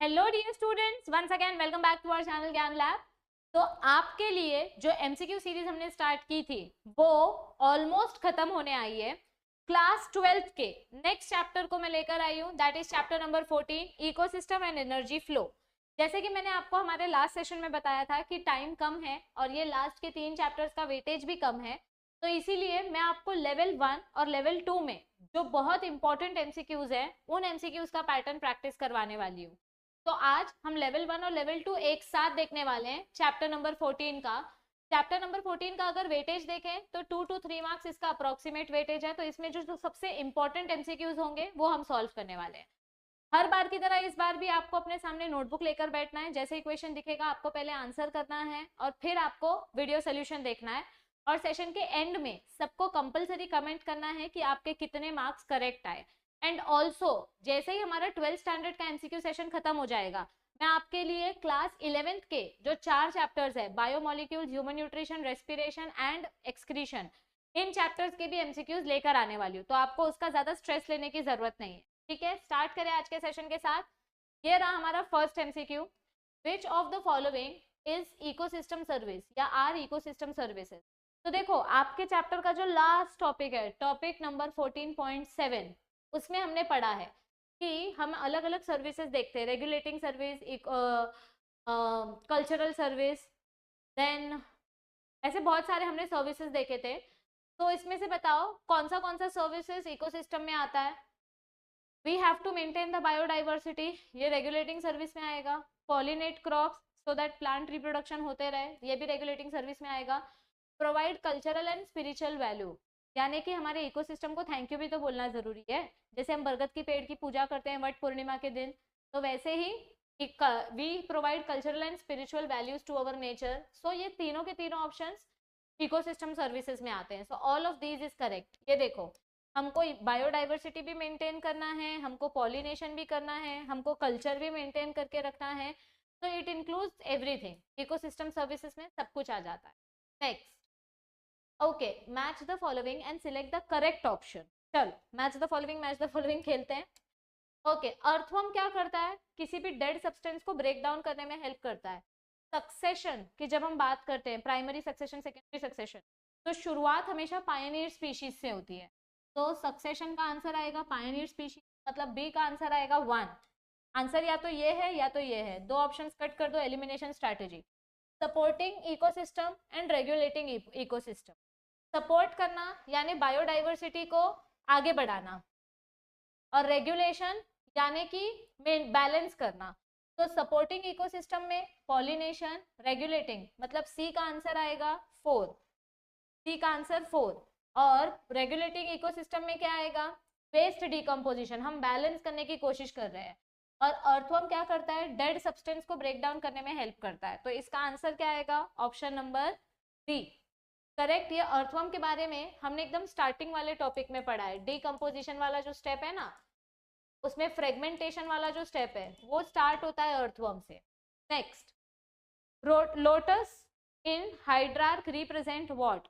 Hello dear students, once again welcome back to our channel Gyan lab. तो आपके लिए जो एमसीक्यू सीरीज हमने स्टार्ट की थी वो ऑलमोस्ट खत्म होने आई है। क्लास 12th के नेक्स्ट चैप्टर को मैं लेकर आई हूँ, that is chapter number 14, ecosystem and energy flow. जैसे कि मैंने आपको हमारे लास्ट सेशन में बताया था कि टाइम कम है और ये लास्ट के 3 चैप्टर्स का वेटेज भी कम है, तो इसीलिए मैं आपको लेवल 1 और लेवल 2 में जो बहुत इंपॉर्टेंट एमसीक्यूज है उन एमसीक्यूज का पैटर्न प्रैक्टिस करवाने वाली हूँ। तो आज हम लेवल 1 और लेवल 2 एक साथ देखने वाले हैं चैप्टर नंबर 14 का। चैप्टर नंबर 14 का अगर वेटेज देखें तो 2 to 3 मार्क्स इसका अप्रोक्सीमेट वेटेज है, तो इसमें जो सबसे इंपॉर्टेंट एमसीक्यूज होंगे वो हम सॉल्व करने वाले हैं। हर बार की तरह इस बार भी आपको अपने सामने नोटबुक लेकर बैठना है। जैसे ही क्वेश्चन दिखेगा आपको पहले आंसर करना है और फिर आपको वीडियो सोल्यूशन देखना है, और सेशन के एंड में सबको कंपलसरी कमेंट करना है कि आपके कितने मार्क्स करेक्ट आए। एंड ऑल्सो जैसे ही हमारा 12th स्टैंडर्ड का एमसीक्यू सेशन खत्म हो जाएगा, मैं आपके लिए क्लास 11th के जो 4 चैप्टर्स है, biomolecules, human nutrition, respiration and excretion, in chapters के भी एमसीक्यूज लेकर आने वाली हूँ, तो आपको उसका ज्यादा स्ट्रेस लेने की जरूरत नहीं है। ठीक है, स्टार्ट करें आज के सेशन के साथ। ये रहा हमारा first MCQ. Which of the following is ecosystem service या आर इकोसिस्टम सर्विसेज। तो देखो, आपके चैप्टर का जो लास्ट टॉपिक है, टॉपिक नंबर 14.7, उसमें हमने पढ़ा है कि हम अलग अलग सर्विसेज देखते हैं, regulating service, cultural service, then ऐसे बहुत सारे हमने सर्विसेज देखे थे। तो इसमें से बताओ कौन सा सर्विसेज इकोसिस्टम में आता है। We have to maintain the biodiversity, ये रेगुलेटिंग सर्विस में आएगा। Pollinate crops so that plant reproduction होते रहे, ये भी रेगुलेटिंग सर्विस में आएगा। Provide cultural and spiritual value, यानी कि हमारे इकोसिस्टम को थैंक यू भी तो बोलना जरूरी है। जैसे हम बरगद की पेड़ की पूजा करते हैं वट पूर्णिमा के दिन, तो वैसे ही we provide cultural and spiritual values to our nature. So ये तीनों के तीनों ऑप्शंस इकोसिस्टम सर्विसेज में आते हैं। So all of these is correct. ये देखो, हमको बायोडाइवर्सिटी भी मेंटेन करना है, हमको पॉलिनेशन भी करना है, हमको कल्चर भी मेंटेन करके रखना है, तो it includes everything. Ecosystem services में सब कुछ आ जाता है। Next, okay, match the following and select the correct option. चलो match the following, match the following खेलते हैं। ओके, अर्थवर्म क्या करता है, किसी भी डेड सब्सटेंस को ब्रेक डाउन करने में हेल्प करता है। सक्सेशन की जब हम बात करते हैं, प्राइमरी सक्सेशन, सेकेंडरी सक्सेशन, तो शुरुआत हमेशा पायनियर स्पीशीज से होती है। तो सक्सेशन का आंसर आएगा पायनियर स्पीशीज, मतलब बी का आंसर आएगा 1। आंसर या तो ये है या तो ये है, दो ऑप्शंस कट कर दो, elimination strategy. Supporting ecosystem and regulating ecosystem, support करना यानी बायोडाइवर्सिटी को आगे बढ़ाना, और रेगुलेशन यानी कि बैलेंस करना। तो सपोर्टिंग इकोसिस्टम में पॉलिनेशन, रेगुलेटिंग, मतलब सी का आंसर आएगा 4, सी का आंसर 4। और रेगुलेटिंग इकोसिस्टम में क्या आएगा, वेस्ट डिकम्पोजिशन, हम बैलेंस करने की कोशिश कर रहे हैं। और अर्थवर्म क्या करता है, डेड सब्सटेंस को ब्रेक डाउन करने में हेल्प करता है। तो इसका आंसर क्या आएगा, ऑप्शन नंबर डी करेक्ट। ये अर्थवर्म के बारे में हमने एकदम स्टार्टिंग वाले टॉपिक में पढ़ा है, डिकम्पोजिशन वाला जो स्टेप है ना, उसमें फ्रेगमेंटेशन वाला जो स्टेप है वो स्टार्ट होता है अर्थवर्म से। Next, lotus in hydrarch represent what.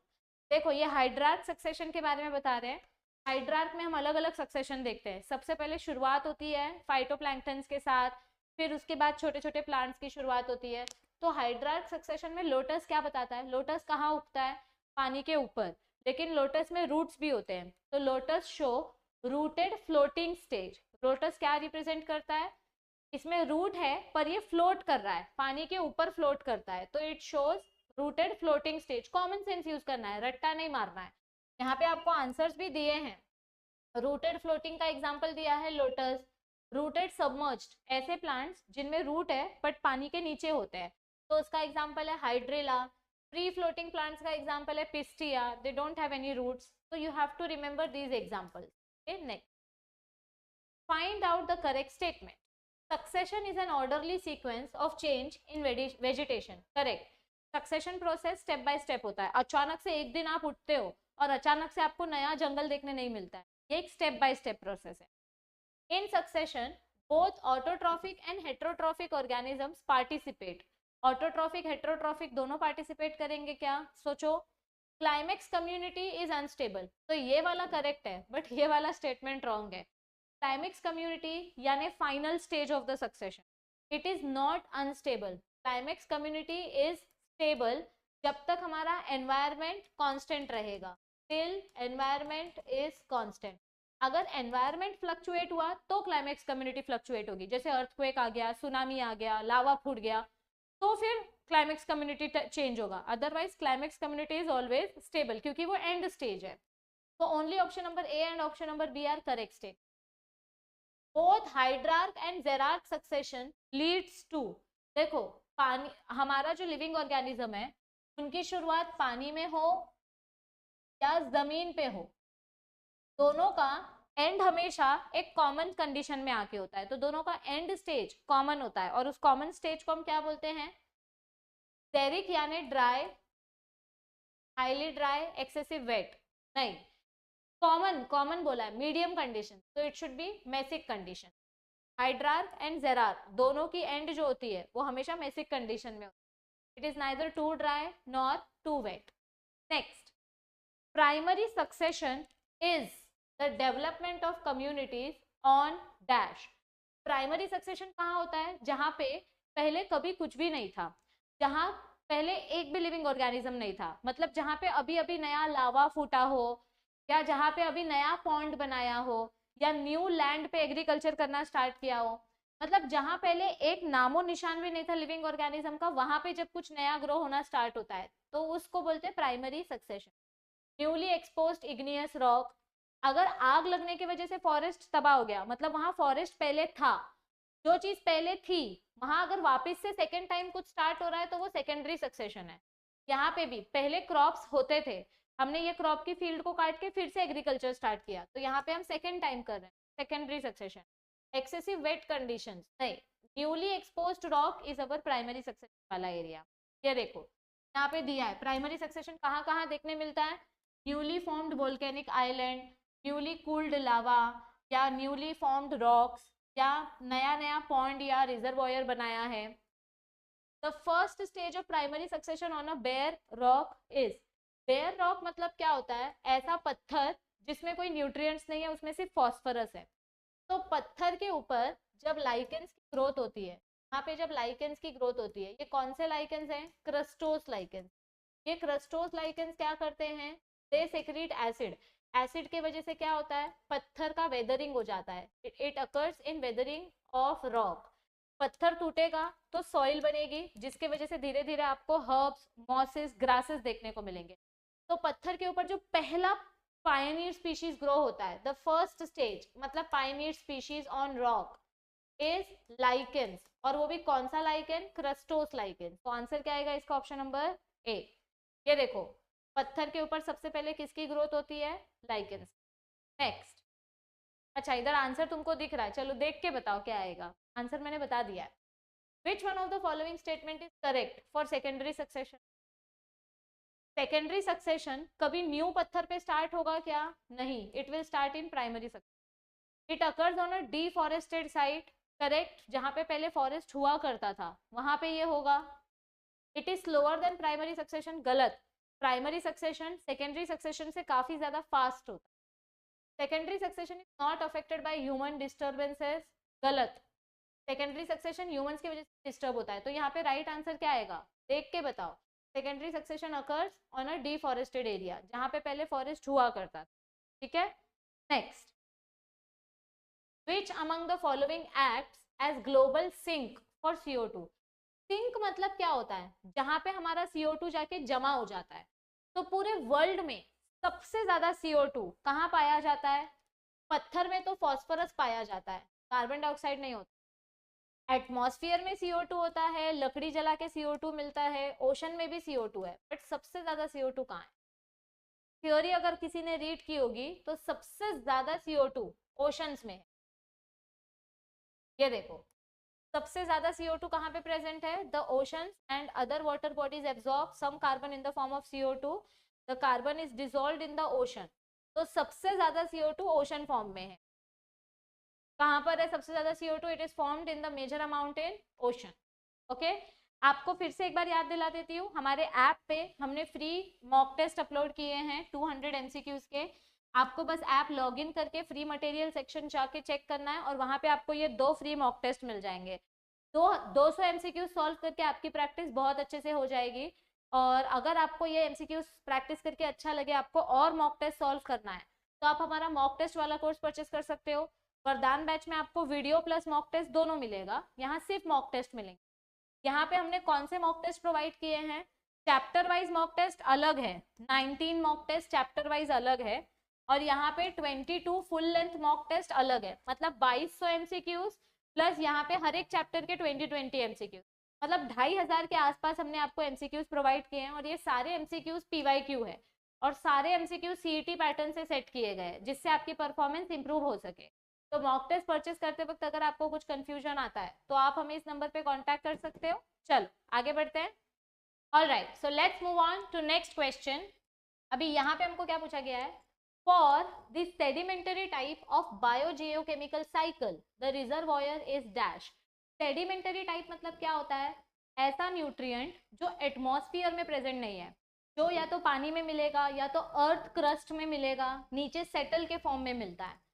देखो, ये हाइड्रार्क सक्सेशन के बारे में बता रहे हैं। हाइड्रार्क में हम अलग अलग सक्सेशन देखते हैं। सबसे पहले शुरुआत होती है फाइटोप्लैंक्टन्स के साथ, फिर उसके बाद छोटे छोटे प्लांट्स की शुरुआत होती है। तो हाइड्रार्क सक्सेशन में लोटस क्या बताता है, लोटस कहाँ उगता है, पानी के ऊपर, लेकिन लोटस में रूट्स भी होते हैं। तो lotus show rooted floating stage. Lotus क्या रिप्रेजेंट करता है, इसमें रूट है पर ये फ्लोट कर रहा है, पानी के ऊपर फ्लोट करता है, तो it shows rooted floating stage. Common sense use करना है, रट्टा नहीं मारना है। यहाँ पे आपको आंसर्स भी दिए हैं। रूटेड फ्लोटिंग का एग्जांपल दिया है लोटस। रूटेड सबमर्ज्ड, ऐसे प्लांट्स जिनमें रूट है बट पानी के नीचे होते हैं, तो उसका एग्जांपल है हाइड्रेला। फ्री फ्लोटिंग प्लांट्स का एग्जांपल है pistia, they don't have any roots. तो you have to remember these examples. Okay, next, find out the correct statement. Succession is an orderly sequence of change in vegetation. Correct. Succession process step by step होता है। अचानक से एक दिन आप उठते हो और अचानक से आपको नया जंगल देखने नहीं मिलता है, ये एक स्टेप बाय स्टेप प्रोसेस है। इन succession both autotrophic and heterotrophic organisms participate. Autotrophic heterotrophic दोनों पार्टिसिपेट करेंगे क्या, सोचो। क्लाइमेक्स कम्युनिटी इज अनस्टेबल, तो ये वाला करेक्ट है बट ये वाला स्टेटमेंट रॉन्ग है। क्लाइमेक्स कम्युनिटी यानी final stage of the succession, it is not unstable. Climax community is stable जब तक हमारा एनवायरमेंट कांस्टेंट रहेगा, टिल एनवायरमेंट इज कांस्टेंट। अगर एनवायरमेंट फ्लक्चुएट हुआ तो क्लाइमेक्स कम्युनिटी फ्लक्चुएट होगी, जैसे अर्थक्वेक आ गया, सुनामी आ गया, लावा फूट गया, तो फिर क्लाइमेक्स कम्युनिटी चेंज होगा। Otherwise climax community is always stable, क्योंकि वो एंड स्टेज है। तो only option number A and option number B are correct state. Both hydrarch and xerarch succession leads to, देखो पानी, हमारा जो लिविंग ऑर्गेनिज्म है उनकी शुरुआत पानी में हो या जमीन पे हो, दोनों का एंड हमेशा एक कॉमन कंडीशन में आके होता है। तो दोनों का एंड स्टेज कॉमन होता है, और उस कॉमन स्टेज को हम क्या बोलते हैं? सेरिक यानी dry, highly dry, excessive wet, नहीं, कॉमन बोला है, मीडियम कंडीशन, तो it should be mesic condition. Hydrarch and xerarch दोनों की एंड जो होती है वो हमेशा मेसिक कंडीशन में होती है। It is neither too dry nor too wet. Next, primary succession is the development of communities on dash. Primary succession कहाँ होता है? जहां पे पहले कभी कुछ भी नहीं था, जहां पहले एक भी लिविंग ऑर्गेनिज्म नहीं था, मतलब जहां पे अभी अभी नया लावा फूटा हो, या जहां पे अभी नया पॉन्ड बनाया हो, या न्यू लैंड पे एग्रीकल्चर करना स्टार्ट किया हो, मतलब जहां पहले एक नामो निशान भी नहीं था लिविंग ऑर्गेनिज्म का, वहां पे जब कुछ नया ग्रो होना स्टार्ट होता है तो उसको बोलते हैं primary succession. Newly exposed igneous rock, अगर आग लगने की वजह से फॉरेस्ट तबाह हो गया, मतलब वहां फॉरेस्ट पहले था, जो चीज पहले थी वहां अगर वापस से सेकेंड टाइम कुछ स्टार्ट हो रहा है तो वो सेकेंडरी सक्सेशन है। यहाँ पे भी पहले क्रॉप्स होते थे, हमने ये क्रॉप की फील्ड को काट के फिर से एग्रीकल्चर स्टार्ट किया, तो यहाँ पे हम सेकेंड टाइम कर रहे हैं, secondary succession. Excessive wet conditions नहीं, newly exposed rock is our primary succession वाला एरिया। ये देखो यहाँ पे दिया है प्राइमरी सक्सेशन कहाँ कहाँ देखने मिलता है? Newly formed volcanic island, newly cooled lava, या न्यूली फॉर्म्ड रॉक्स, या नया नया पॉन्ड या रिजर्वॉयर बनाया है। The first stage of primary succession on a bare rock is, bare rock मतलब क्या होता है? ऐसा पत्थर जिसमें कोई न्यूट्रिएंट्स नहीं है, उसमें सिर्फ फॉस्फोरस है। तो पत्थर के ऊपर जब लाइकेंस की ग्रोथ होती है, यहाँ पे जब लाइकेंस की ग्रोथ होती है, ये कौन से लाइकेंस हैं? क्रस्टोस लाइकेंस। ये क्रस्टोस लाइकेंस क्या करते हैं? दे सेक्रीट एसिड। एसिड के वजह से क्या होता है? पत्थर का वेदरिंग हो जाता है, it occurs in weathering of rock. पत्थर टूटेगा तो सॉइल बनेगी, जिसके वजह से धीरे धीरे आपको हर्ब्स, मॉसेस, ग्रासेस देखने को मिलेंगे। तो पत्थर के ऊपर जो पहला पायनियर स्पीशीज ग्रो होता है, द फर्स्ट स्टेज मतलब Pioneer species on rock is lichens, और वो भी कौन सा लाइकेन? क्रस्टोस लाइकेन। तो आंसर क्या आएगा इसका? ऑप्शन नंबर ए। ये देखो पत्थर के ऊपर सबसे पहले किसकी ग्रोथ होती है? लाइकेंस। नेक्स्ट, अच्छा इधर आंसर तुमको दिख रहा है, चलो देख के बताओ क्या आएगा। आंसर मैंने बता दिया है। Which one of the following statement is correct for secondary succession? सेकेंडरी सक्सेशन कभी न्यू पत्थर पे स्टार्ट होगा क्या? नहीं, it will start in primary succession. It occurs on a deforested site, correct, जहां पे पहले फॉरेस्ट हुआ करता था वहां पे ये होगा। It is slower then primary succession, गलत। प्राइमरी सक्सेशन सेकेंडरी सक्सेशन से काफी ज्यादा फास्ट होता है। Secondary succession is not affected by human disturbances, गलत। सेकेंडरी सक्सेशन ह्यूमंस की वजह से डिस्टर्ब होता है। तो यहाँ पे राइट आंसर क्या आएगा? देख के बताओ। Secondary succession occurs on a deforested area, जहां पे पहले फॉरेस्ट हुआ करता था। ठीक है, next, which among the following acts as global sink for CO2? Sink मतलब क्या होता है? जहां पे हमारा CO2 जाके जमा हो जाता है। तो पूरे वर्ल्ड में सबसे ज्यादा CO2 कहाँ पाया जाता है? पत्थर में तो फॉस्फोरस पाया जाता है, कार्बन डाइऑक्साइड नहीं होता। एटमॉस्फेयर में CO2 होता है, लकड़ी जला के CO2 मिलता है, ओशन में भी CO2 है, बट सबसे ज्यादा CO2 कहाँ है? थ्योरी अगर किसी ने रीड की होगी तो सबसे ज्यादा CO2 ओशंस में है। ये देखो सबसे ज्यादा CO2 कहाँ पे प्रेजेंट है? The oceans and other water bodies absorb some carbon in the form of CO2, the carbon is dissolved in the ocean. तो सबसे ज्यादा CO2 ओशन फॉर्म में है। कहां पर है सबसे ज्यादा CO2? It is formed in the major amount in ocean. Okay, आपको फिर से एक बार याद दिला देती हूँ, हमारे ऐप पे हमने फ्री मॉक टेस्ट अपलोड किए हैं 200 MCQs के। आपको बस ऐप लॉगिन करके फ्री मटेरियल सेक्शन जाके चेक करना है, और वहां पे आपको ये 2 फ्री मॉक टेस्ट मिल जाएंगे। 200 MCQs सॉल्व करके आपकी प्रैक्टिस बहुत अच्छे से हो जाएगी। और अगर आपको ये MCQs प्रैक्टिस करके अच्छा लगे, आपको और मॉक टेस्ट सॉल्व करना है, तो आप हमारा मॉक टेस्ट वाला कोर्स परचेस कर सकते हो। वरदान बैच में आपको वीडियो प्लस मॉक टेस्ट दोनों मिलेगा, यहाँ सिर्फ मॉक टेस्ट मिलेंगे। यहाँ पे हमने कौन से मॉक टेस्ट प्रोवाइड किए हैं, चैप्टर वाइज मॉक टेस्ट अलग है, 19 मॉक टेस्ट चैप्टर वाइज अलग है, और यहाँ पे 22 फुल लेंथ मॉक टेस्ट अलग है। मतलब 2200 MCQs प्लस यहाँ पे हर एक चैप्टर के 20 MCQs, मतलब 2500 के आसपास हमने आपको MCQs प्रोवाइड किए हैं। और ये सारे MCQs PYQ है, और सारे MCQs CET पैटर्न से सेट किए गए, जिससे आपकी परफॉर्मेंस इंप्रूव हो सके। तो मॉक टेस्ट परचेस करते वक्त अगर आपको कुछ कंफ्यूजन आता है तो आप हमें इस नंबर पे कांटेक्ट कर सकते हो। चलो आगे बढ़ते हैं। Alright, so let's move on to next question. अभी यहाँ पे हमको क्या पूछा गया है, for the sedimentary type of biogeochemical cycle the reservoir is dash. Sedimentary type मतलब क्या होता है, ऐसा न्यूट्रिएंट जो एटमॉस्फेयर में प्रेजेंट नहीं है, जो या तो पानी में मिलेगा या तो अर्थ क्रस्ट में मिलेगा, नीचे सेटल के फॉर्म में मिलता है।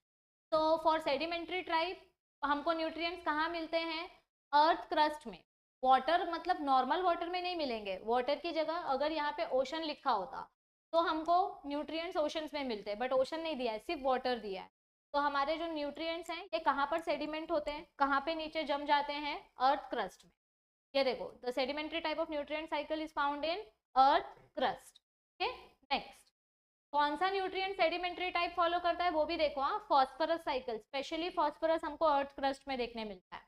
तो फॉर सेडिमेंट्री टाइप हमको न्यूट्रिएंट्स कहाँ मिलते हैं, अर्थ क्रस्ट में। वाटर मतलब नॉर्मल वाटर में नहीं मिलेंगे, वाटर की जगह अगर यहाँ पे ओशन लिखा होता तो हमको न्यूट्रिएंट्स ओशंस में मिलते हैं, बट ओशन नहीं दिया है, सिर्फ वाटर दिया है। तो हमारे जो न्यूट्रिएंट्स हैं ये कहाँ पर सेडिमेंट होते हैं, कहाँ पे नीचे जम जाते हैं, अर्थ क्रस्ट में। ये देखो, the sedimentary type of nutrient cycle is found in earth crust. Okay, next कौन सा न्यूट्रिएंट सेडिमेंट्री टाइप फॉलो करता है वो भी देखो। हाँ, फॉस्फोरस साइकिल, स्पेशली फॉस्फोरस हमको अर्थ क्रस्ट में देखने मिलता है।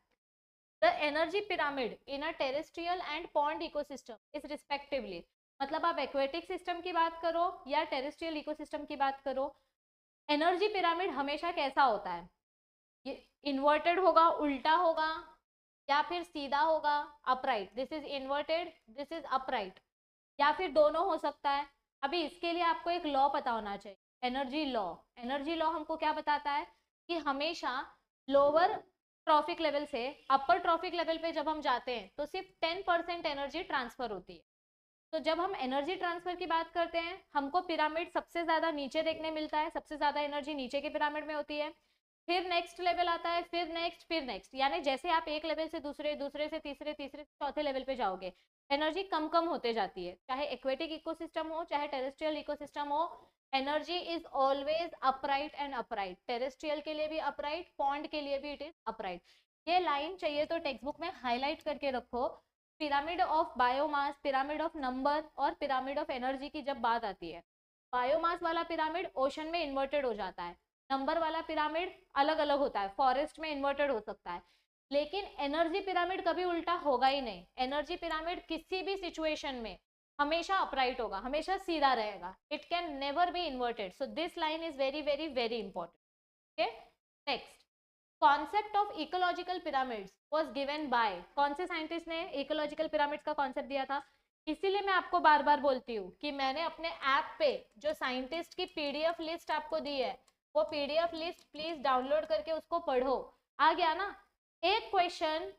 The energy pyramid in a terrestrial and pond ecosystem is respectively, मतलब आप एक्वेटिक सिस्टम की बात करो या टेरेस्ट्रियल इकोसिस्टम की बात करो, एनर्जी पिरामिड हमेशा कैसा होता है, ये इन्वर्टेड होगा, उल्टा होगा, या फिर सीधा होगा, upright, this is inverted, this is upright, या फिर दोनों हो सकता है। अभी इसके लिए आपको एक लॉ पता होना चाहिए, एनर्जी लॉ। एनर्जी लॉ हमको क्या बताता है कि हमेशा लोअर ट्रॉफिक लेवल से अपर ट्रॉफिक लेवल पे जब हम जाते हैं तो सिर्फ 10% एनर्जी ट्रांसफर होती है। तो जब हम एनर्जी ट्रांसफर की बात करते हैं, हमको पिरामिड सबसे ज्यादा नीचे देखने मिलता है, सबसे ज्यादा एनर्जी नीचे के पिरामिड में होती है। फिर नेक्स्ट लेवल आता है, फिर नेक्स्ट, फिर नेक्स्ट, यानी जैसे आप एक लेवल से दूसरे, दूसरे से तीसरे, तीसरे से चौथे लेवल पे जाओगे, एनर्जी कम कम होते जाती है। चाहे एक्वेटिक इकोसिस्टम हो, चाहे टेरेस्ट्रियल इकोसिस्टम हो, energy is always upright and upright. Terrestrial के लिए भी अपराइट, पॉन्ड के लिए भी इट इज अपराइट। ये लाइन चाहिए तो टेक्स्ट बुक में हाईलाइट करके रखो। Pyramid of biomass, pyramid of number और पिरामिड ऑफ एनर्जी की जब बात आती है, बायोमास वाला पिरामिड ओशन में इन्वर्टेड हो जाता है, नंबर वाला पिरामिड अलग अलग होता है, फॉरेस्ट में इन्वर्टेड हो सकता है, लेकिन एनर्जी पिरामिड कभी उल्टा होगा ही नहीं। एनर्जी पिरामिड किसी भी सिचुएशन में हमेशा अपराइट होगा, हमेशा सीधा रहेगा, it can never be inverted. So this line is very very very important. Okay, next, concept of ecological pyramids was given by, कौन से साइंटिस्ट ने इकोलॉजिकल पिरामिड्स का कॉन्सेप्ट दिया था। इसीलिए मैं आपको बार बार बोलती हूँ कि मैंने अपने ऐप पे जो साइंटिस्ट की पीडीएफ लिस्ट आपको दी है, वो पीडीएफ लिस्ट प्लीज डाउनलोड करके उसको पढ़ो। आ गया ना, एक क्वेश्चन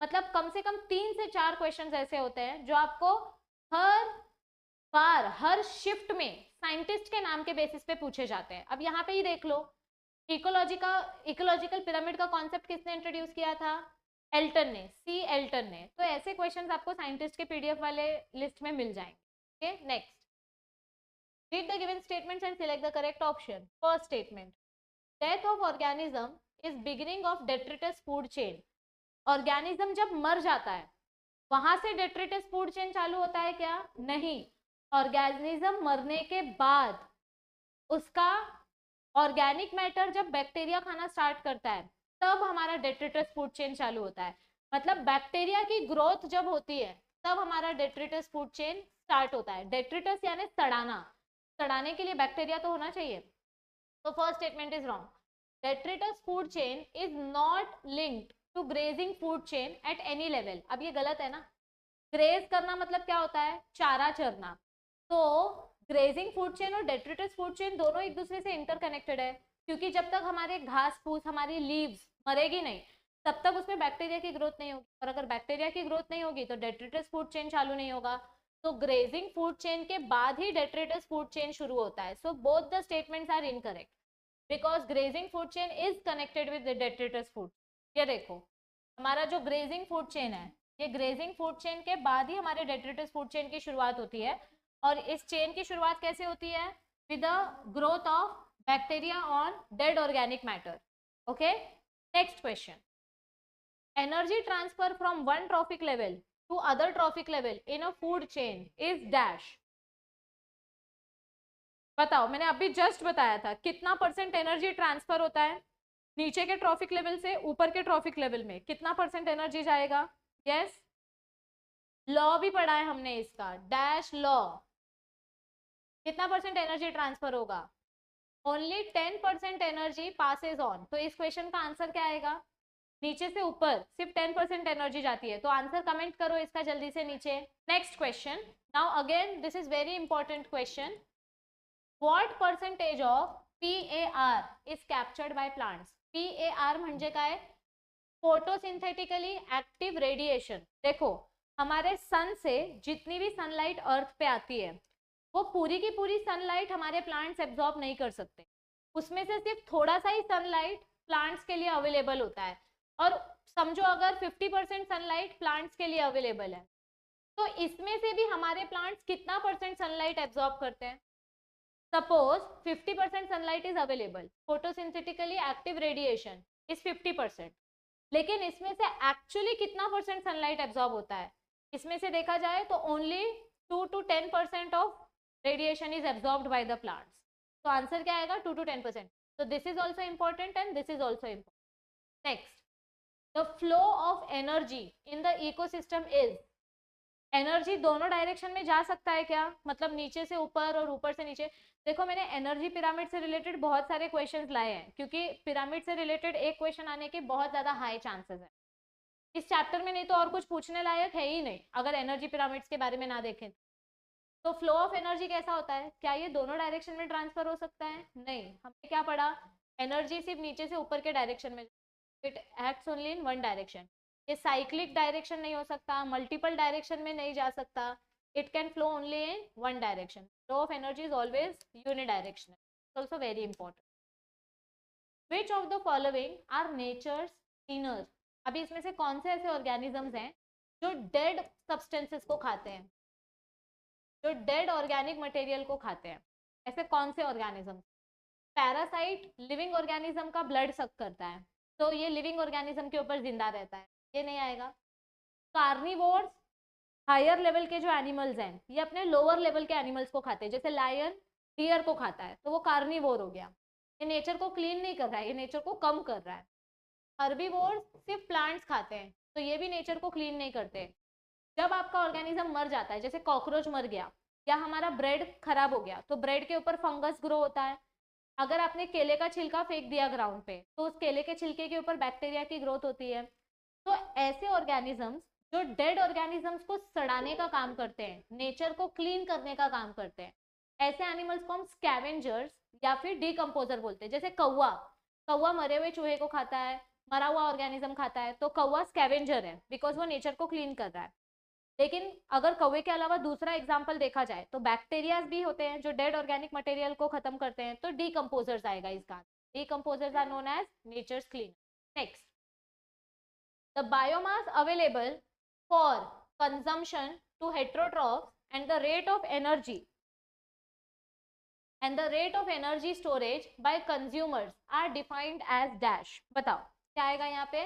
मतलब कम से कम 3 से 4 क्वेश्चन ऐसे होते हैं जो आपको हर बार हर शिफ्ट में साइंटिस्ट के नाम के बेसिस पे पूछे जाते हैं। अब यहाँ पे ही देख लो, इकोलॉजिकल पिरामिड का कॉन्सेप्ट किसने इंट्रोड्यूस किया था, एल्टन ने, सी एल्टन ने। तो ऐसे क्वेश्चंस आपको साइंटिस्ट के पीडीएफ वाले लिस्ट में मिल जाएंगे। Okay, next, read the given statements and select the correct option. First statement, death of organism is beginning of detritus food chain. Organism जब मर जाता है वहां से डेट्रिटस फूड चेन चालू होता है क्या, नहीं, ऑर्गेनिज्म मरने के बाद उसका ऑर्गेनिक मैटर जब बैक्टीरिया खाना स्टार्ट करता है तब हमारा डेट्रिटस फूड चेन चालू होता है। मतलब बैक्टीरिया की ग्रोथ जब होती है तब हमारा डेट्रिटस फूड चेन स्टार्ट होता है। डेट्रिटस यानी सड़ाना, सड़ाने के लिए बैक्टीरिया तो होना चाहिए। तो first statement is wrong, detritus food chain is not linked to grazing food chain at any level. अब ये गलत है ना, ग्रेज करना मतलब क्या होता है, चारा चरना। तो ग्रेजिंग फूड चेन और डेट्रिटस फूड चेन दोनों एक दूसरे से इंटरकनेक्टेड है, क्योंकि जब तक हमारे घास फूस, हमारी लीव्स मरेगी नहीं तब तक उसमें बैक्टीरिया की ग्रोथ नहीं होगी, और अगर बैक्टीरिया की ग्रोथ नहीं होगी तो डेट्रिटस फूड चेन चालू नहीं होगा। तो ग्रेजिंग फूड चेन के बाद ही डेट्रिटस फूड चेन शुरू होता है। So both the statements are incorrect because grazing food chain is connected with the detritus food. ये देखो, हमारा जो ग्रेजिंग फूड चेन है, ये ग्रेजिंग फूड चेन के बाद ही हमारे डेट्रिटस फूड चेन की शुरुआत होती है। और इस चेन की शुरुआत कैसे होती है? With the growth of bacteria on dead organic matter. Okay, next question, energy transfer from one trophic level to other trophic level in a food chain is dash. बताओ, मैंने अभी जस्ट बताया था कितना परसेंट एनर्जी ट्रांसफर होता है नीचे के ट्रॉफिक लेवल से ऊपर के ट्रॉफिक लेवल में, कितना परसेंट एनर्जी जाएगा? यस, लॉ भी पढ़ा है हमने इसका, डैश लॉ। कितना परसेंट एनर्जी ट्रांसफर होगा? Only 10% energy passes on. तो इस क्वेश्चन का आंसर क्या आएगा? नीचे से ऊपर सिर्फ 10% एनर्जी जाती है। तो आंसर कमेंट करो इसका जल्दी से नीचे। Next question, now again this is very important question, what percentage of PAR is captured by plants? PAR म्हणजे काय? Photosynthetically active radiation. देखो, हमारे सन से जितनी भी सनलाइट अर्थ पे आती है वो पूरी की पूरी सनलाइट हमारे प्लांट्स एब्जॉर्ब नहीं कर सकते, उसमें से सिर्फ थोड़ा सा ही सनलाइट प्लांट्स के लिए अवेलेबल होता है। और समझो अगर 50% सनलाइट प्लांट्स के लिए अवेलेबल है, तो इसमें से भी हमारे प्लांट्स कितना परसेंट सनलाइट एब्जॉर्ब करते हैं? Suppose 50% sunlight is available, photosynthetically active radiation is 50%, लेकिन इसमें से एक्चुअली कितना परसेंट सनलाइट एब्जॉर्ब होता है? इसमें से देखा जाए तो only 2 to 10% of radiation is absorbed by the plants. तो आंसर क्या आएगा? 2 to 10%. So this is also important and this is also important. Next, the flow of energy in the ecosystem is, energy दोनों direction में जा सकता है क्या? मतलब नीचे से ऊपर और ऊपर से नीचे। देखो, मैंने एनर्जी पिरामिड से रिलेटेड बहुत सारे क्वेश्चंस लाए हैं, क्योंकि पिरामिड से रिलेटेड एक क्वेश्चन आने के बहुत ज्यादा हाई चांसेस है इस चैप्टर में, नहीं तो और कुछ पूछने लायक है ही नहीं अगर एनर्जी पिरामिड्स के बारे में ना देखें। तो फ्लो ऑफ एनर्जी कैसा होता है? क्या ये दोनों डायरेक्शन में ट्रांसफर हो सकता है? नहीं। हमने क्या पढ़ा? एनर्जी सिर्फ नीचे से ऊपर के डायरेक्शन में, it acts only in one direction. ये साइक्लिक डायरेक्शन नहीं हो सकता, मल्टीपल डायरेक्शन में नहीं जा सकता, it can flow only in one direction. Flow of energy is always unidirectional, also very important. Which of the following are nature's cleaners? अभी इसमें से कौन से ऐसे ऑर्गेनिजम्स हैं जो डेड सब्सटेंसेस को खाते हैं, जो डेड ऑर्गेनिक मटेरियल को खाते हैं? ऐसे कौन से ऑर्गेनिज्म? पैरासाइट लिविंग ऑर्गेनिज्म का ब्लड सक करता है, तो ये लिविंग ऑर्गेनिज्म के ऊपर जिंदा रहता है, ये नहीं आएगा। कार्निवोर्स, हायर लेवल के जो एनिमल्स हैं ये अपने लोअर लेवल के एनिमल्स को खाते हैं, जैसे लायन डियर को खाता है, तो वो कार्निवोर हो गया। ये नेचर को क्लीन नहीं कर रहा है, ये नेचर को कम कर रहा है। हर्बीवोर्स सिर्फ प्लांट्स खाते हैं, तो ये भी नेचर को क्लीन नहीं करते। जब आपका ऑर्गेनिज्म मर जाता है, जैसे कॉकरोच मर गया या हमारा ब्रेड खराब हो गया, तो ब्रेड के ऊपर फंगस ग्रो होता है। अगर आपने केले का छिलका फेंक दिया ग्राउंड पे, तो उस केले के छिलके के ऊपर बैक्टीरिया की ग्रोथ होती है। तो ऐसे ऑर्गेनिजम्स जो डेड ऑर्गेनिजम्स को सड़ाने का काम करते हैं, नेचर को क्लीन करने का काम करते हैं, ऐसे एनिमल्स को हम स्कैवेंजर्स या फिर डीकम्पोजर बोलते हैं। जैसे कौवा, कौवा मरे हुए चूहे को खाता है, मरा हुआ ऑर्गेनिज्म खाता है, तो कौवा स्कैवेंजर है बिकॉज वो नेचर को क्लीन कर रहा है। लेकिन अगर कौवे के अलावा दूसरा एग्जाम्पल देखा जाए तो बैक्टीरियाज भी होते हैं जो डेड ऑर्गेनिक मटेरियल को खत्म करते हैं, तो डीकम्पोजर्स आएगा इसका। Decomposers are known as nature's cleaner. Next, the biomass available for consumption to heterotrophs and the rate of energy storage by consumers are defined as dash. बताओ क्या आएगा यहाँ पे?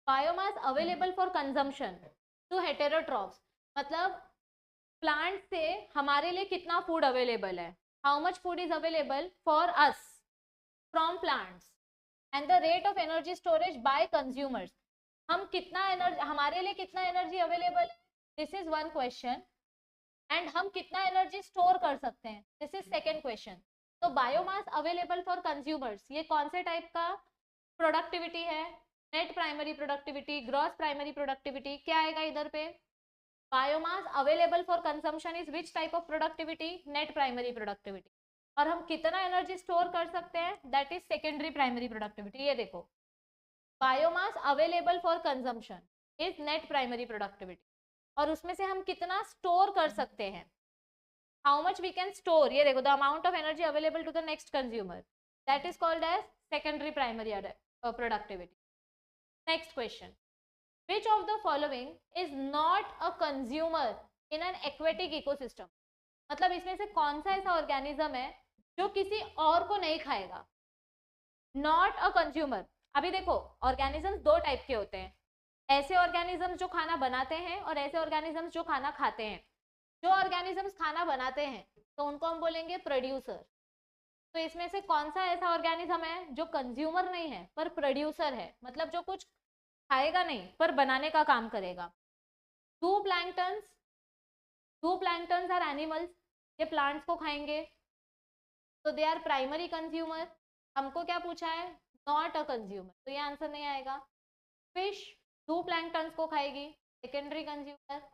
Biomass available for consumption to heterotrophs, मतलब plant से हमारे लिए कितना फूड अवेलेबल है, how much food is available for us from plants, and the rate of energy storage by consumers. हम कितना एनर्जी, हमारे लिए कितना एनर्जी अवेलेबल है, this is one question, and हम कितना एनर्जी स्टोर कर सकते हैं, दिस इज सेकेंड क्वेश्चन। तो बायोमास अवेलेबल फॉर कंज्यूमर्स, ये कौन से टाइप का प्रोडक्टिविटी है? Net primary productivity, gross primary productivity, क्या आएगा इधर पे? Biomass available for consumption is which type of productivity? Net primary productivity. और हम कितना एनर्जी स्टोर कर सकते हैं, that is secondary primary productivity. ये देखो, biomass available for consumption is net primary productivity, और उसमें से हम कितना स्टोर कर सकते हैं, how much we can store, ये देखो, the amount of energy available to the next consumer, that is called as secondary primary productivity. Next question, which of the following is not a consumer in an aquatic ecosystem, मतलब इसमें से कौन सा ऐसा organism है जो किसी और को नहीं खाएगा, नॉट अ कंज्यूमर। अभी देखो ऑर्गेनिजम्स दो टाइप के होते हैं, ऐसे ऑर्गेनिजम्स जो खाना बनाते हैं और ऐसे ऑर्गेनिजम्स जो खाना खाते हैं। जो ऑर्गेनिजम्स खाना बनाते हैं तो उनको हम बोलेंगे प्रोड्यूसर। तो इसमें से कौन सा ऐसा ऑर्गेनिज्म है जो कंज्यूमर नहीं है पर प्रोड्यूसर है, मतलब जो कुछ खाएगा नहीं पर बनाने का काम करेगा। zooplankton आर एनिमल्स, ये प्लांट्स को खाएंगे, तो दे आर प्राइमरी कंज्यूमर। हमको क्या पूछा है, नॉट अ कंज्यूमर, तो ये आंसर नहीं आएगा। फिश zooplankton को खाएगी, secondary consumer.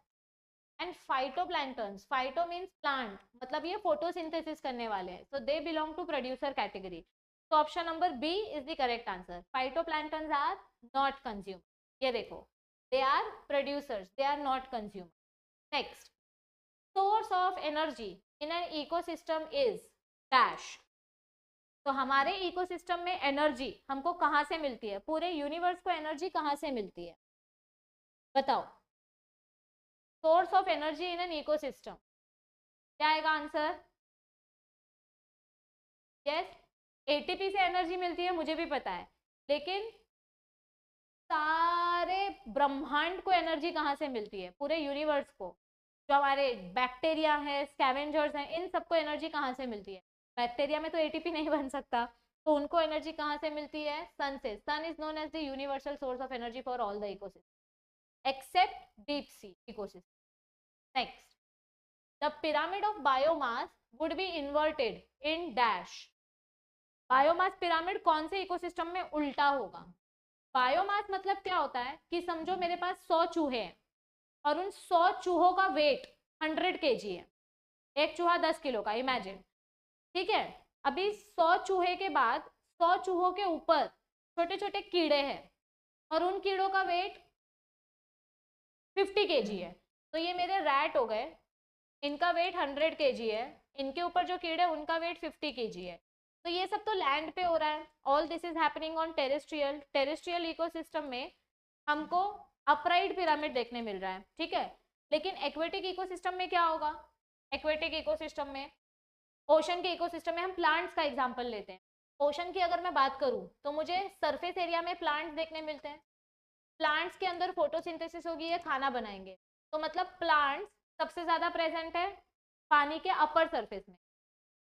And phytoplanktons, phyto means plant, मतलब ये फोटोसिंथेसिस करने वाले हैं, so they belong to producer category. तो option number B is the correct answer, phytoplanktons are not consumer. ये देखो they are producers, they are not consumer. Next, source of energy in an ecosystem is dash. तो हमारे ecosystem में energy हमको कहाँ से मिलती है, पूरे यूनिवर्स को एनर्जी कहाँ से मिलती है, बताओ। Source of energy in an ecosystem क्या आएगा आंसर, यस एटीपी से एनर्जी मिलती है, मुझे भी पता है, लेकिन सारे ब्रह्मांड को एनर्जी कहाँ से मिलती है, पूरे यूनिवर्स को, जो हमारे बैक्टीरिया है, स्कैवेंजर्स हैं, इन सबको एनर्जी कहाँ से मिलती है। बैक्टीरिया में तो एटीपी नहीं बन सकता, तो उनको एनर्जी कहाँ से मिलती है, सन से। Sun is known as the universal source of energy for all the ecosystem except deep sea ecosystem. Next, the pyramid of biomass would be inverted in dash। Biomass pyramid कौन से ecosystem में उल्टा होगा। Biomass मतलब क्या होता है कि समझो मेरे पास 100 चूहे हैं और उन 100 चूहों का वेट 100 kg है, एक चूहा 10 किलो का, इमेजिन, ठीक है। अभी 100 चूहे के बाद 100 चूहों के ऊपर छोटे छोटे कीड़े हैं और उन कीड़ों का वेट 50 kg है, तो ये मेरे रैट हो गए, इनका वेट 100 kg है, इनके ऊपर जो कीड़े उनका वेट 50 kg है। तो ये सब तो लैंड पे हो रहा है, all this is happening on terrestrial ecosystem में हमको अपराइट पिरामिड देखने मिल रहा है, ठीक है। लेकिन एक्वेटिक इकोसिस्टम में क्या होगा, एक्वेटिक इकोसिस्टम में, ओशन के इकोसिस्टम में हम प्लांट्स का एग्जांपल लेते हैं। ओशन की अगर मैं बात करूं तो मुझे सरफेस एरिया में प्लांट्स देखने मिलते हैं, प्लांट्स के अंदर फोटोसिंथेसिस होगी, ये खाना बनाएंगे, तो मतलब प्लांट्स सबसे ज्यादा प्रेजेंट है पानी के अपर सरफेस में।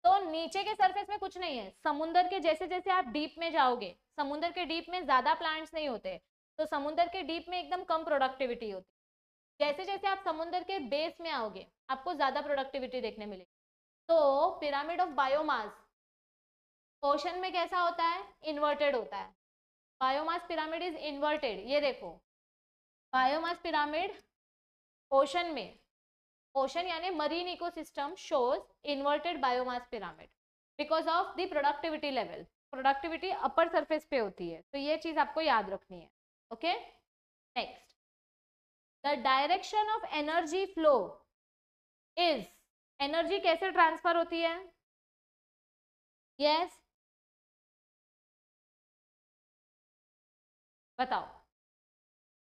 तो नीचे के सरफेस में कुछ नहीं है, समुंदर के जैसे जैसे आप डीप में जाओगे, समुंदर के डीप में ज्यादा प्लांट्स नहीं होते, तो समुंदर के डीप में एकदम कम प्रोडक्टिविटी होती। जैसे जैसे आप समुंदर के बेस में आओगे आपको ज्यादा प्रोडक्टिविटी देखने मिलेगी। तो पिरामिड ऑफ बायोमास ओशन में कैसा होता है, इन्वर्टेड होता है। बायोमास पिरामिड इज इन्वर्टेड, ये देखो बायोमास पिरामिड ओशन में, ओशन यानी marine ecosystem shows inverted biomass pyramid because of the productivity level, productivity upper surface पे होती है, तो ये चीज आपको याद रखनी है। Okay, next, the direction of energy flow is, energy कैसे ट्रांसफर होती है, यस बताओ।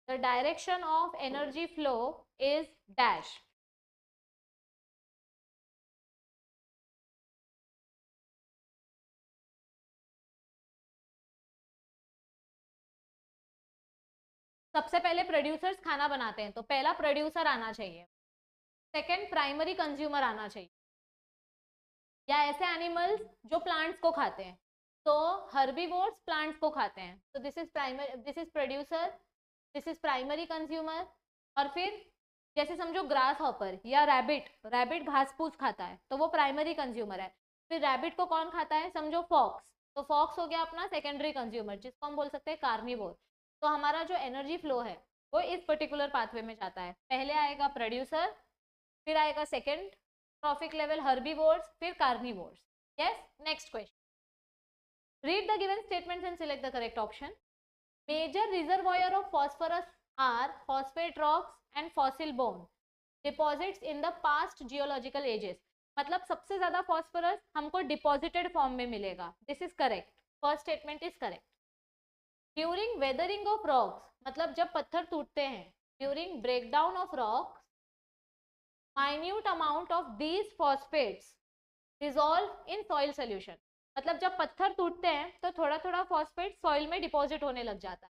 The direction of energy flow is dash. सबसे पहले प्रोड्यूसर्स खाना बनाते हैं, तो पहला प्रोड्यूसर आना चाहिए, सेकंड प्राइमरी कंज्यूमर आना चाहिए, या ऐसे एनिमल्स जो प्लांट्स को खाते हैं, तो हर्बीवोर्स प्लांट्स को खाते हैं, तो this is primary, this is producer, this is primary consumer. और फिर जैसे समझो ग्रास हॉपर या रैबिट, रैबिट घास फूस खाता है तो वो प्राइमरी कंज्यूमर है। फिर रैबिट को कौन खाता है, समझो फॉक्स, तो फॉक्स हो गया अपना सेकेंडरी कंज्यूमर, जिसको हम बोल सकते हैं कार्निवोर। तो हमारा जो एनर्जी फ्लो है वो इस पर्टिकुलर पाथवे में जाता है, पहले आएगा प्रोड्यूसर, फिर आएगा सेकेंड ट्रॉफिक लेवल हर्बीवोर्स, फिर carnivores. Yes, next question, read the given statements and select the correct option। major reservoir of phosphorus are phosphate rocks and fossil bone deposits in the past geological ages। मतलब सबसे ज्यादा phosphorus हमको deposited form में मिलेगा, this is correct, first statement is correct. During weathering of rocks, मतलब जब पत्थर टूटते हैं, during breakdown of rocks, minute amount of these phosphates dissolve in soil solution, मतलब जब पत्थर टूटते हैं तो थोड़ा थोड़ा फॉस्फेट सॉइल में डिपॉजिट होने लग जाता है,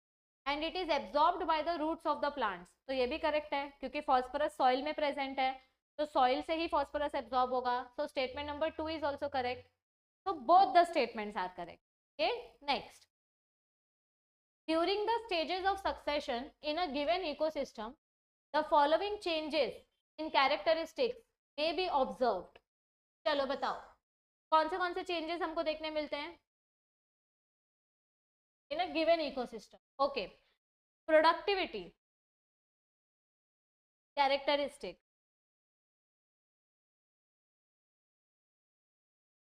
and it is absorbed by the roots of the plants. तो ये भी करेक्ट है क्योंकि फॉस्फोरस सॉइल में प्रेजेंट है, तो सॉइल से ही फॉस्फोरस एब्जॉर्ब होगा। So statement number 2 is also correct. So both the statements are correct. Okay, next. During the stages of succession in a given ecosystem, the following changes in characteristics may be observed. चलो बताओ कौन से changes हमको देखने मिलते हैं in a given ecosystem? Okay, productivity, characteristic.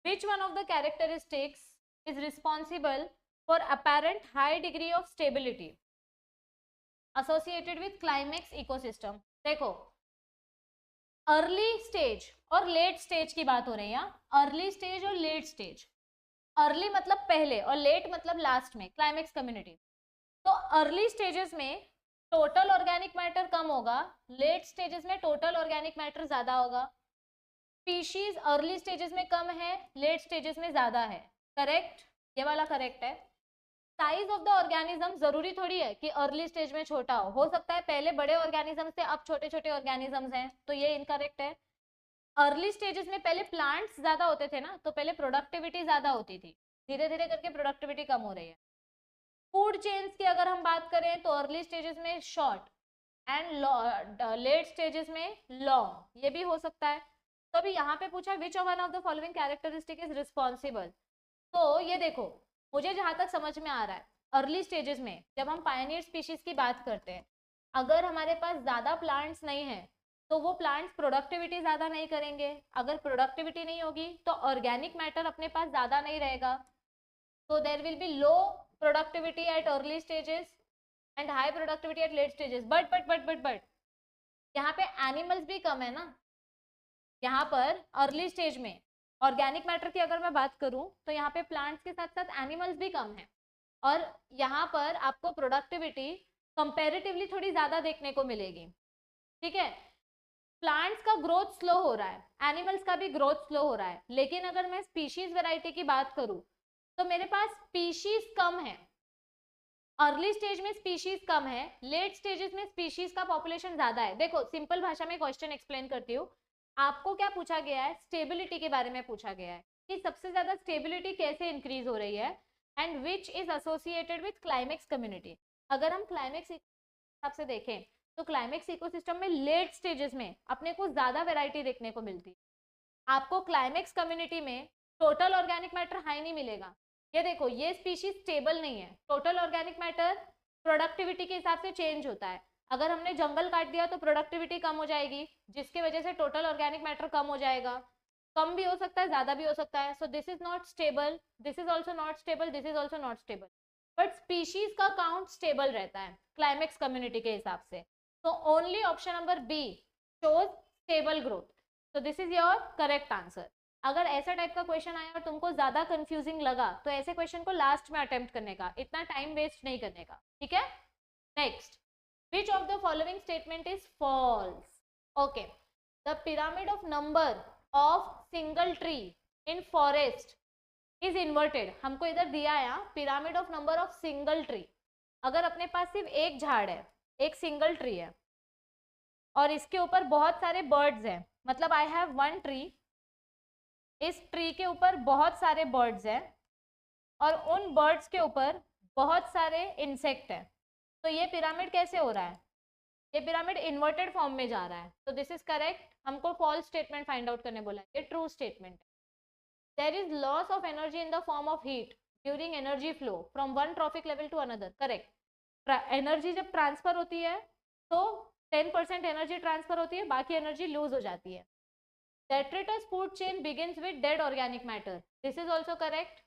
Which one of the characteristics is responsible for apparent high degree of stability associated with climax ecosystem? देखो, early stage और लेट स्टेज की बात हो रही है। अर्ली स्टेज और लेट स्टेज, अर्ली मतलब पहले और लेट मतलब लास्ट में, क्लाइमेक्स कम्युनिटी। तो अर्ली स्टेजेस में टोटल ऑर्गेनिक मैटर कम होगा, लेट स्टेजेस में टोटल ऑर्गेनिक मैटर ज्यादा होगा। स्पीशीज अर्ली स्टेजेस में कम है, लेट स्टेजेस में ज्यादा है। करेक्ट, ये वाला करेक्ट है। साइज ऑफ द ऑर्गेनिज्म जरूरी थोड़ी है कि अर्ली स्टेज में छोटा हो सकता है पहले बड़े ऑर्गेनिज्म थे अब छोटे छोटे ऑर्गेनिजम्स हैं, तो ये इनकरेक्ट है। अर्ली स्टेजेस में पहले प्लांट्स ज्यादा होते थे ना, तो पहले प्रोडक्टिविटी ज्यादा होती थी, धीरे धीरे करके प्रोडक्टिविटी कम हो रही है। फूड चेन्स की अगर हम बात करें तो अर्ली स्टेजेस में शॉर्ट एंड लेट स्टेजेस में लॉन्ग, ये भी हो सकता है। तो अभी यहाँ पे पूछा विच one of the following characteristic is responsible. तो ये देखो, मुझे जहां तक समझ में आ रहा है अर्ली स्टेजेस में जब हम पायनियर स्पीशीज की बात करते हैं, अगर हमारे पास ज्यादा प्लांट्स नहीं है तो वो प्लांट्स प्रोडक्टिविटी ज्यादा नहीं करेंगे। अगर प्रोडक्टिविटी नहीं होगी तो ऑर्गेनिक मैटर अपने पास ज्यादा नहीं रहेगा, तो there will be low productivity at early stages and high productivity at late stages. But यहाँ पे एनिमल्स भी कम है ना। यहाँ पर अर्ली स्टेज में ऑर्गेनिक मैटर की अगर मैं बात करूं तो यहाँ पे प्लांट्स के साथ साथ एनिमल्स भी कम है, और यहाँ पर आपको प्रोडक्टिविटी कंपैरेटिवली थोड़ी ज्यादा देखने को मिलेगी। ठीक है, प्लांट्स का ग्रोथ स्लो हो रहा है, एनिमल्स का भी ग्रोथ स्लो हो रहा है, लेकिन अगर मैं स्पीशीज वैरायटी की बात करूं तो मेरे पास स्पीशीज कम है। अर्ली स्टेज में स्पीशीज कम है, लेट स्टेजेस में स्पीशीज का पॉपुलेशन ज्यादा है। देखो सिंपल भाषा में क्वेश्चन एक्सप्लेन करती हूँ। आपको क्या पूछा गया है, स्टेबिलिटी के बारे में पूछा गया है कि सबसे ज्यादा स्टेबिलिटी कैसे इंक्रीज हो रही है and which is associated with climax community. अगर हम क्लाइमेक्स हिसाब से देखें तो क्लाइमेक्स इकोसिस्टम में लेट स्टेजेस में अपने को ज्यादा वैरायटी देखने को मिलती है। आपको क्लाइमेक्स कम्युनिटी में टोटल ऑर्गेनिक मैटर हाई नहीं मिलेगा। ये देखो, ये स्पीशीज स्टेबल नहीं है, टोटल ऑर्गेनिक मैटर प्रोडक्टिविटी के हिसाब से चेंज होता है। अगर हमने जंगल काट दिया तो प्रोडक्टिविटी कम हो जाएगी, जिसकी वजह से टोटल ऑर्गेनिक मैटर कम हो जाएगा। कम भी हो सकता है, ज्यादा भी हो सकता है। So this is not stable, this is also not stable, this is also not stable. But species का काउंट स्टेबल रहता है क्लाइमेक्स कम्युनिटी के हिसाब से। तो only option number B shows stable growth. तो this is your correct answer. अगर ऐसा टाइप का क्वेश्चन आया और तुमको ज्यादा कंफ्यूजिंग लगा तो ऐसे क्वेश्चन को लास्ट में अटेम्प्ट करने का, इतना टाइम वेस्ट नहीं करने का। ठीक है, next, which of the following statement is false? Okay, the pyramid of number of single tree in forest is inverted। हमको इधर दिया है pyramid of number of single tree। अगर अपने पास सिर्फ एक झाड़ है, एक सिंगल ट्री है और इसके ऊपर बहुत सारे बर्ड्स हैं, मतलब आई हैव वन ट्री, इस ट्री के ऊपर बहुत सारे बर्ड्स हैं और उन बर्ड्स के ऊपर बहुत सारे इंसेक्ट हैं, तो ये पिरामिड कैसे हो रहा है? ये पिरामिड इन्वर्टेड फॉर्म में जा रहा है। तो दिस इज करेक्ट। हमको फॉल्स स्टेटमेंट फाइंड आउट करने बोला है, ये ट्रू स्टेटमेंट है। There is loss of energy in the form of heat during energy flow from one trophic level to another. Correct, energy जब ट्रांसफर होती है तो 10% एनर्जी ट्रांसफर होती है, बाकी एनर्जी लूज हो जाती है। detritus food chain begins with dead organic matter. This is also correct.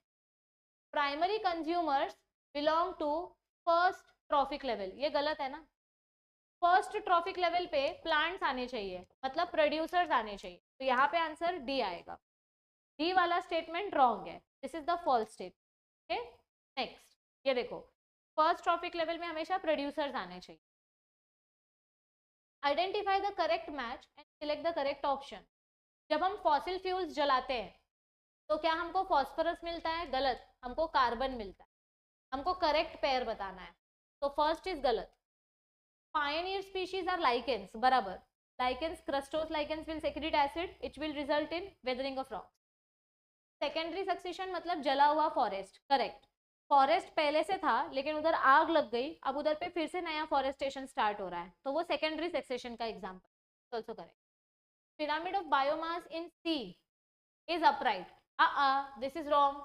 Primary consumers belong to first trophic level. ये गलत है ना? फर्स्ट ट्रॉफिक लेवल पे प्लांट्स आने चाहिए, मतलब प्रोड्यूसर्स आने चाहिए, तो यहाँ पे आंसर डी आएगा। डी वाला स्टेटमेंट रॉन्ग है, this is the false statement. Okay, next, ये देखो, फर्स्ट ट्रॉपिक लेवल में हमेशा प्रोड्यूसर्स आने चाहिए। Identify the correct match and select the correct option. जब हम फॉसिल फ्यूल्स जलाते हैं तो क्या हमको फॉस्फोरस मिलता है? गलत, हमको कार्बन मिलता है। हमको करेक्ट पेयर बताना है, तो फर्स्ट इज गलत। पायनियर स्पीशीज आर लाइकेंस, बराबर। Lichens, crustose lichens will secrete acid, it will result in weathering of rocks. Secondary succession मतलब जला हुआ फॉरेस्ट, करेक्ट। फॉरेस्ट पहले से था लेकिन उधर आग लग गई, अब उधर पे फिर से नया फॉरेस्टेशन स्टार्ट हो रहा है, तो वो सेकेंडरी सक्सेशन का example, also correct. Pyramid of biomass in sea is upright, this is wrong.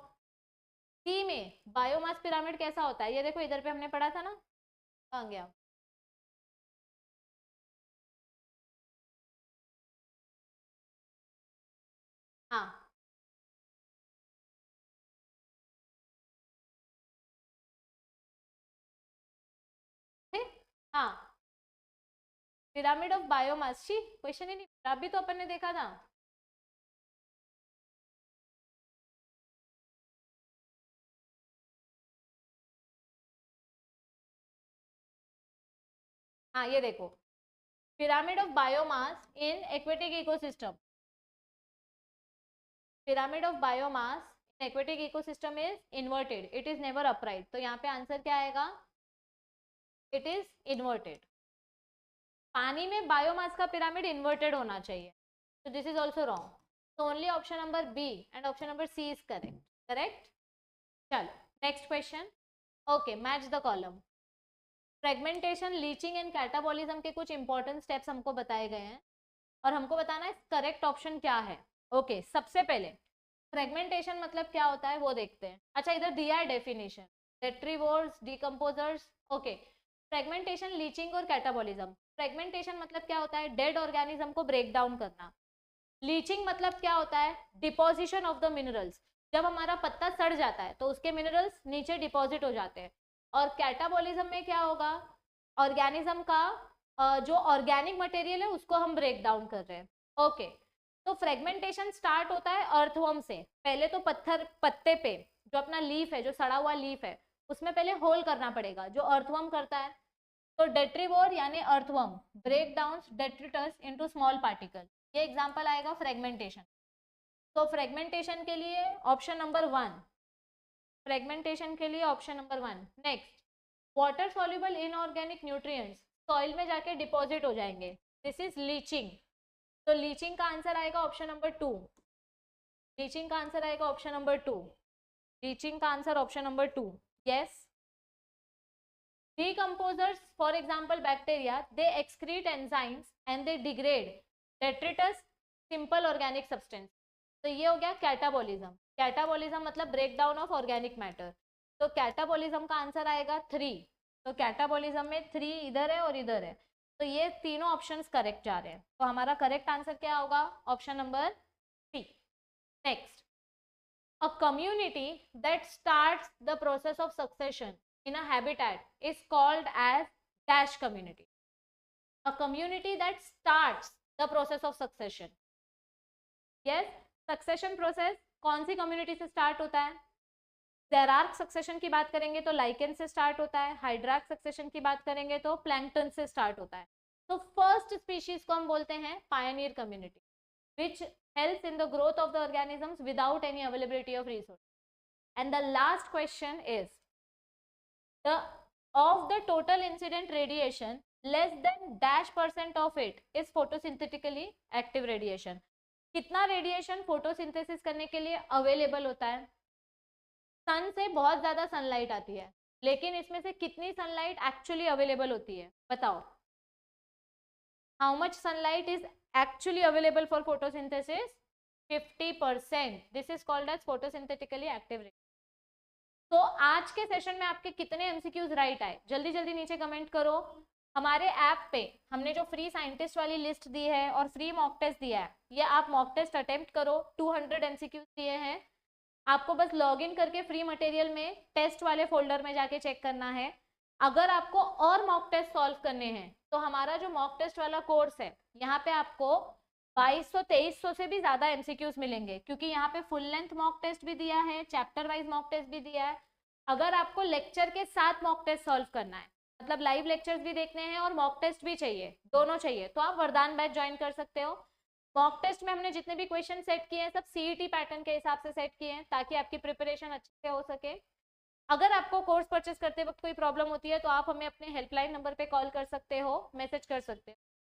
Sea में बायोमास पिरामिड कैसा होता है? ये देखो इधर पे हमने पढ़ा था ना, कहाँ गया? हाँ, हाँ, पिरामिड ऑफ बायोमास, शी क्वेश्चन ही नहीं, अभी तो अपन ने देखा था। हाँ, ये देखो, pyramid of biomass in aquatic ecosystem, pyramid of biomass in aquatic ecosystem is inverted, it is never upright, तो यहाँ पे आंसर क्या आएगा? It is inverted. पानी में बायोमास का पिरामिड इन्वर्टेड होना चाहिए, so this is also wrong, so only option number B and option number C is correct, correct। चलो next question, okay, match the column. Fragmentation, leaching and catabolism के कुछ important steps हमको बताए गए हैं और हमको बताना है करेक्ट ऑप्शन क्या है। ओके, सबसे पहले फ्रेगमेंटेशन मतलब क्या होता है वो देखते हैं। अच्छा, इधर दिया है definition, detritivores, decomposers. Okay, fragmentation, leaching और कैटाबॉलिज्म। फ्रेगमेंटेशन मतलब क्या होता है? डेड ऑर्गेनिज्म को ब्रेक डाउन करना। लीचिंग मतलब क्या होता है? डिपोजिशन ऑफ द मिनरल्स, जब हमारा पत्ता सड़ जाता है तो उसके मिनरल्स नीचे डिपॉजिट हो जाते हैं। और कैटाबॉलिज्म में क्या होगा? ऑर्गेनिज्म का जो ऑर्गेनिक मटेरियल है उसको हम ब्रेक डाउन कर रहे हैं। ओके, तो फ्रेगमेंटेशन स्टार्ट होता है अर्थवर्म से। पहले तो पत्ते पे जो अपना लीफ है, जो सड़ा हुआ लीफ है, उसमें पहले होल करना पड़ेगा, जो अर्थवर्म करता है। तो डेट्रीवोर यानी earthworm break down detritus into small particle, ये एग्जांपल आएगा फ्रेगमेंटेशन। तो फ्रेगमेंटेशन के लिए ऑप्शन नंबर 1, फ्रेगमेंटेशन के लिए ऑप्शन नंबर 1। नेक्स्ट, water soluble inorganic nutrients soil में जाके डिपॉजिट हो जाएंगे, दिस इज लीचिंग। तो लीचिंग का आंसर आएगा ऑप्शन नंबर 2, लीचिंग का आंसर आएगा ऑप्शन नंबर 2, लीचिंग का answer option number 2, yes. Decomposers, for example bacteria, they excrete enzymes and they degrade detritus, simple organic substance. तो ये हो गया कैटाबॉलिज्म। कैटाबॉलिज्म मतलब break down of organic matter. तो catabolism का आंसर आएगा 3। तो कैटाबॉलिज्म में 3 इधर है और इधर है, तो ये तीनों ऑप्शंस करेक्ट जा रहे हैं। तो हमारा करेक्ट आंसर क्या होगा? Option number C. Next, a community that starts the process of succession in a habitat is called as dash community. A community that starts the process of succession. Yes, succession process कौन सी community से start होता है? ज़ेरार्क succession की बात करेंगे तो lichen से start होता है, हाइड्रार्क सक्सेशन की बात करेंगे तो प्लैंक्टन से स्टार्ट होता है। तो फर्स्ट स्पीशीज को हम बोलते हैं Pioneer community, which helps in the growth of the organisms without any availability of resource. And the last question is, of the total incident radiation, less than -% of it is photosynthetically active radiation. कितना radiation photosynthesis करने के लिए available होता है? Sun से बहुत ज्यादा sunlight आती है, लेकिन इसमें से कितनी सनलाइट एक्चुअली अवेलेबल होती है बताओ? How much sunlight is actually available for photosynthesis? 50%। This is called as photosynthetically active radiation. तो आज के सेशन में आपके कितने एमसीक्यूज राइट आए? जल्दी जल्दी नीचे कमेंट करो। हमारे ऐप पे हमने जो फ्री साइंटिस्ट वाली लिस्ट दी है और फ्री मॉक टेस्ट दिया है, ये आप मॉक टेस्ट अटेम्प्ट करो। 200 एमसीक्यूज दिए हैं, आपको बस लॉगिन करके फ्री मटेरियल में टेस्ट वाले फोल्डर में जाके चेक करना है। अगर आपको और मॉक टेस्ट सॉल्व करने हैं तो हमारा जो मॉक टेस्ट वाला कोर्स है, यहाँ पे आपको 2200-2300 से भी ज्यादा एमसीक्यूज मिलेंगे, क्योंकि यहाँ पे फुल लेंथ मॉक टेस्ट भी दिया है, चैप्टर वाइज मॉक टेस्ट भी दिया है। अगर आपको लेक्चर के साथ मॉक टेस्ट सॉल्व करना है, मतलब लाइव लेक्चर्स भी देखने हैं और मॉक टेस्ट भी चाहिए, दोनों चाहिए, तो आप वरदान बैच ज्वाइन कर सकते हो। मॉक टेस्ट में हमने जितने भी क्वेश्चन सेट किए हैं सब सीईटी पैटर्न के हिसाब से सेट किए हैं ताकि आपकी प्रिपरेशन अच्छे से हो सके। अगर आपको कोर्स परचेस करते वक्त कोई प्रॉब्लम होती है तो आप हमें अपने हेल्पलाइन नंबर पे कॉल कर सकते हो, मैसेज कर सकते हो।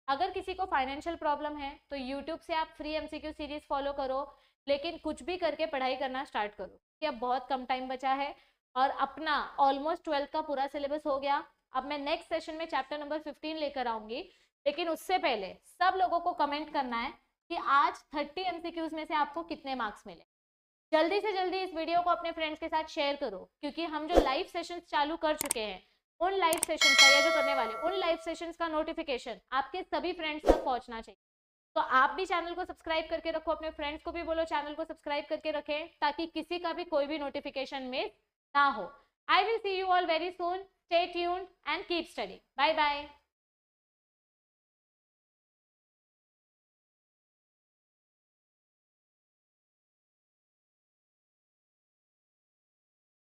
अगर किसी को फाइनेंशियल प्रॉब्लम है तो यूट्यूब से आप फ्री एमसीक्यू सीरीज फॉलो करो, लेकिन कुछ भी करके पढ़ाई करना स्टार्ट करो क्योंकि अब बहुत कम टाइम बचा है और अपना ऑलमोस्ट 12th का पूरा सिलेबस हो गया। अब मैं नेक्स्ट सेशन में चैप्टर नंबर 15 लेकर आऊंगी, लेकिन उससे पहले सब लोगों को कमेंट करना है कि आज 30 एमसीक्यूज में से आपको कितने मार्क्स मिले। जल्दी से जल्दी इस वीडियो को अपने फ्रेंड्स के साथ शेयर करो क्योंकि हम जो लाइव सेशंस चालू कर चुके हैं उन लाइव सेशंस का या जो करने वाले उन लाइव सेशंस का नोटिफिकेशन आपके सभी फ्रेंड्स तक पहुंचना चाहिए। तो आप भी चैनल को सब्सक्राइब करके रखो, अपने फ्रेंड्स को भी बोलो चैनल को सब्सक्राइब करके रखें ताकि किसी का भी कोई भी नोटिफिकेशन मिस ना हो। I will see you all very soon, stay tuned and keep study. Bye bye.